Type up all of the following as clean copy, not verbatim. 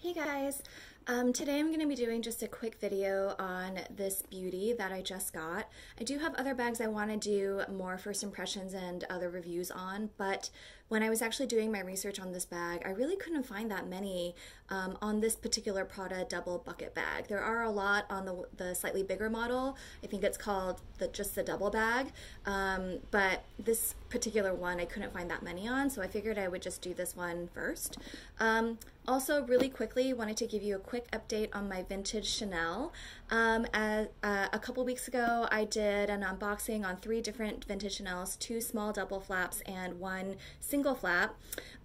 Hey guys, today I'm going to be doing just a quick video on this beauty that I just got. I do have other bags I want to do more first impressions and other reviews on, but when I was actually doing my research on this bag, I really couldn't find that many on this particular Prada double bucket bag. There are a lot on the slightly bigger model. I think it's called just the double bag, but this particular one I couldn't find that many on, so I figured I would just do this one first. Also, really quickly, wanted to give you a quick update on my vintage Chanel. A couple weeks ago, I did an unboxing on 3 different vintage Chanels, 2 small double flaps and 1 single flap.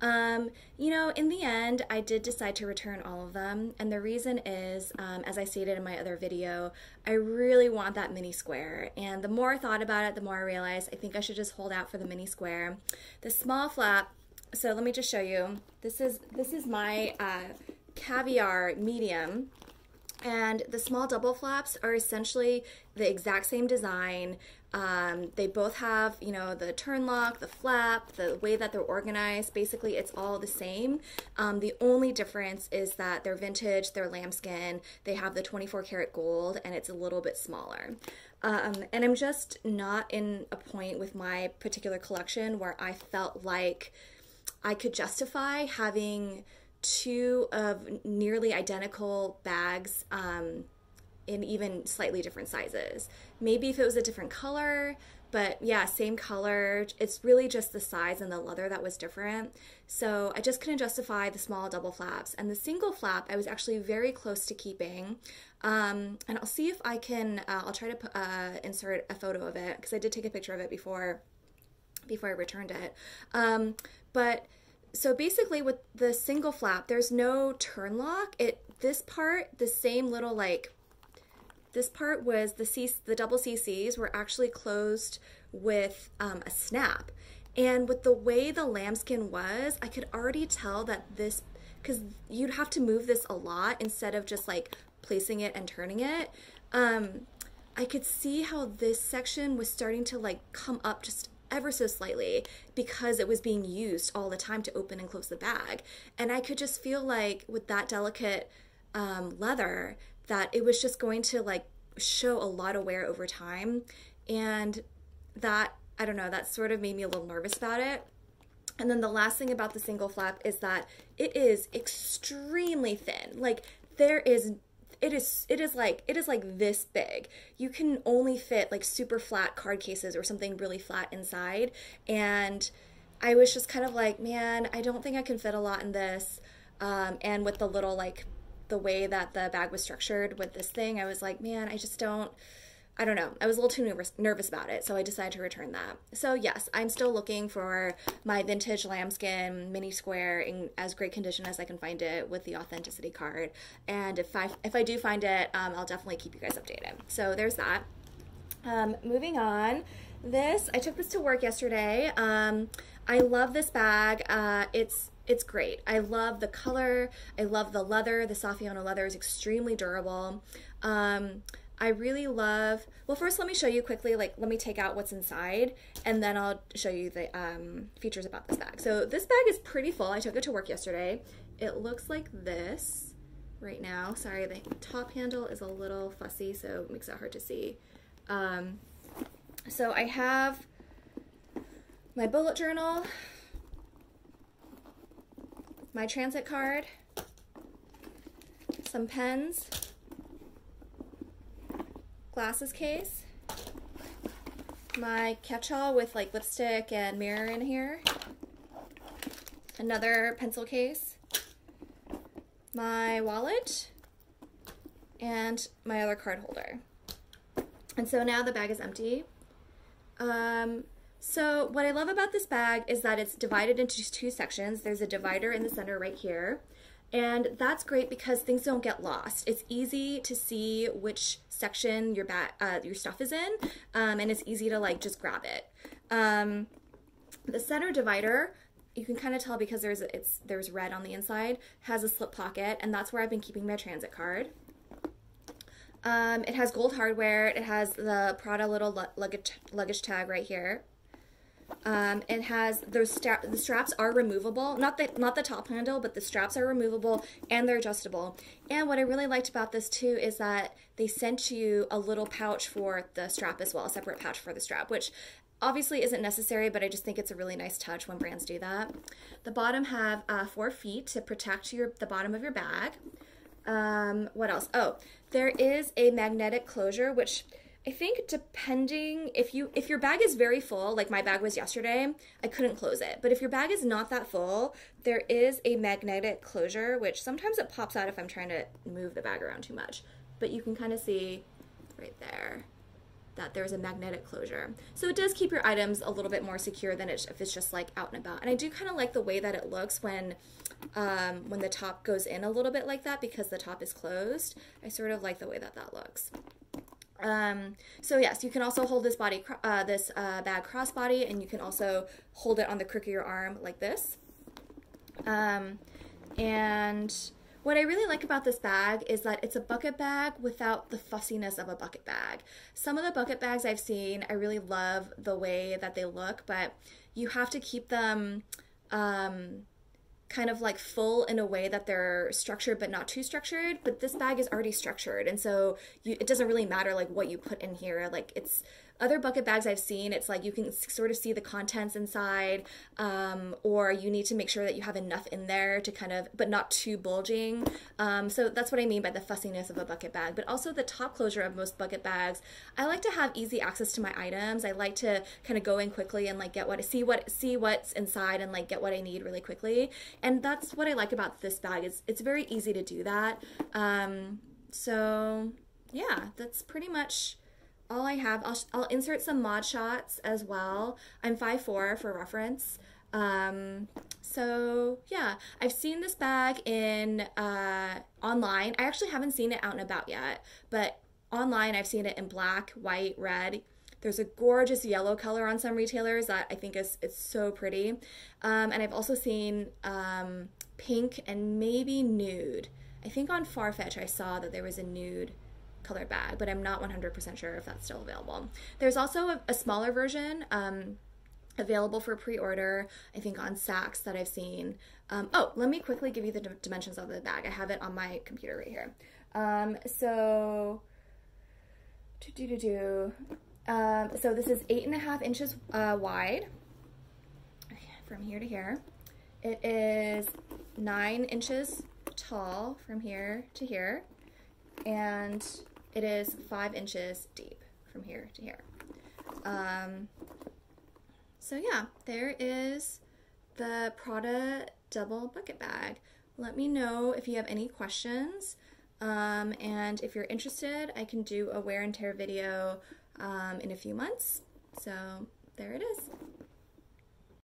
You know, in the end, I did decide to return all of them, and the reason is, as I stated in my other video, I really want that mini square, and the more I thought about it, the more I realized I think I should just hold out for the mini square. The small flap, so let me just show you. This is my caviar medium, and the small double flaps are essentially the exact same design. They both have, you know, the turn lock, the flap, the way that they're organized. Basically, it's all the same. The only difference is that they're vintage, they're lambskin, they have the 24 karat gold, and it's a little bit smaller. And I'm just not in a point with my particular collection where I felt like I could justify having 2 of nearly identical bags in even slightly different sizes. Maybe if it was a different color, but yeah, same color. It's really just the size and the leather that was different. So I just couldn't justify the small double flaps. And the single flap, I was actually very close to keeping. And I'll see if I can, I'll try to insert a photo of it, because I did take a picture of it before I returned it. But so basically with the single flap, there's no turn lock. This part, the same little this part was the double CCs were actually closed with a snap. And with the way the lambskin was, I could already tell that this, because you'd have to move this a lot instead of just like placing it and turning it. I could see how this section was starting to like come up just ever so slightly because it was being used all the time to open and close the bag. And I could just feel like with that delicate leather that it was just going to like show a lot of wear over time. And that, I don't know, that sort of made me a little nervous about it. And then the last thing about the single flap is that it is extremely thin. Like it is like this big. You can only fit like super flat card cases or something really flat inside. And I was just kind of like, man, I don't think I can fit a lot in this. And with the little like the way that the bag was structured with this thing, I was like, man, I don't know. I was a little too nervous about it, so I decided to return that. So yes, I'm still looking for my vintage lambskin mini square in as great condition as I can find it with the authenticity card. And if I do find it, I'll definitely keep you guys updated. So there's that. Moving on, I took this to work yesterday. I love this bag. It's great. I love the color. I love the leather. The Saffiano leather is extremely durable. I really love, well, first let me show you quickly, like let me take out what's inside and then I'll show you the features about this bag. So this bag is pretty full. I took it to work yesterday. It looks like this right now. Sorry, the top handle is a little fussy, so it makes it hard to see. So I have my bullet journal, my transit card, some pens, glasses case, my catch-all with like lipstick and mirror in here, another pencil case, my wallet, and my other card holder. And so now the bag is empty. So what I love about this bag is that it's divided into 2 sections. There's a divider in the center right here. And that's great because things don't get lost. It's easy to see which section your stuff is in, and it's easy to like just grab it. The center divider, you can kind of tell because there's red on the inside, has a slip pocket, and that's where I've been keeping my transit card. It has gold hardware. It has the Prada little luggage tag right here. It has the straps are removable, not the top handle, but the straps are removable and they're adjustable. And what I really liked about this too is that they sent you a little pouch for the strap as well, a separate pouch for the strap, which obviously isn't necessary, but I just think it's a really nice touch when brands do that. The bottom have 4 feet to protect the bottom of your bag. What else? Oh, there is a magnetic closure, which I think depending, if your bag is very full, like my bag was yesterday, I couldn't close it. But if your bag is not that full, there is a magnetic closure, which sometimes it pops out if I'm trying to move the bag around too much. But you can kind of see right there that there's a magnetic closure. So it does keep your items a little bit more secure than if it's just like out and about. And I do kind of like the way that it looks when the top goes in a little bit like that, because the top is closed. I sort of like the way that that looks. So yes, you can also hold this bag crossbody, and you can also hold it on the crook of your arm like this. And what I really like about this bag is that it's a bucket bag without the fussiness of a bucket bag. Some of the bucket bags I've seen, I really love the way that they look, but you have to keep them kind of like full in a way that they're structured but not too structured. But this bag is already structured, and so it doesn't really matter like what you put in here. Like, it's other bucket bags I've seen, it's like you can sort of see the contents inside, or you need to make sure that you have enough in there to kind of, but not too bulging. So that's what I mean by the fussiness of a bucket bag. But also the top closure of most bucket bags, I like to have easy access to my items. I like to kind of go in quickly and like see what's inside and like get what I need really quickly. And that's what I like about this bag, is it's very easy to do that. So yeah, that's pretty much all I have. I'll insert some mod shots as well. I'm 5'4" for reference. So yeah, I've seen this bag in online. I actually haven't seen it out and about yet, but online I've seen it in black, white, red. There's a gorgeous yellow color on some retailers that I think it's so pretty. And I've also seen pink and maybe nude. I think on Farfetch I saw that there was a nude colored bag, but I'm not 100% sure if that's still available. There's also a smaller version available for pre-order, I think on Saks, that I've seen. Oh, let me quickly give you the dimensions of the bag. I have it on my computer right here. So this is 8.5 inches wide from here to here. It is 9 inches tall from here to here, and it is 5 inches deep from here to here. So yeah, there is the Prada Double Bucket Bag. Let me know if you have any questions, and if you're interested, I can do a wear and tear video in a few months. So there it is.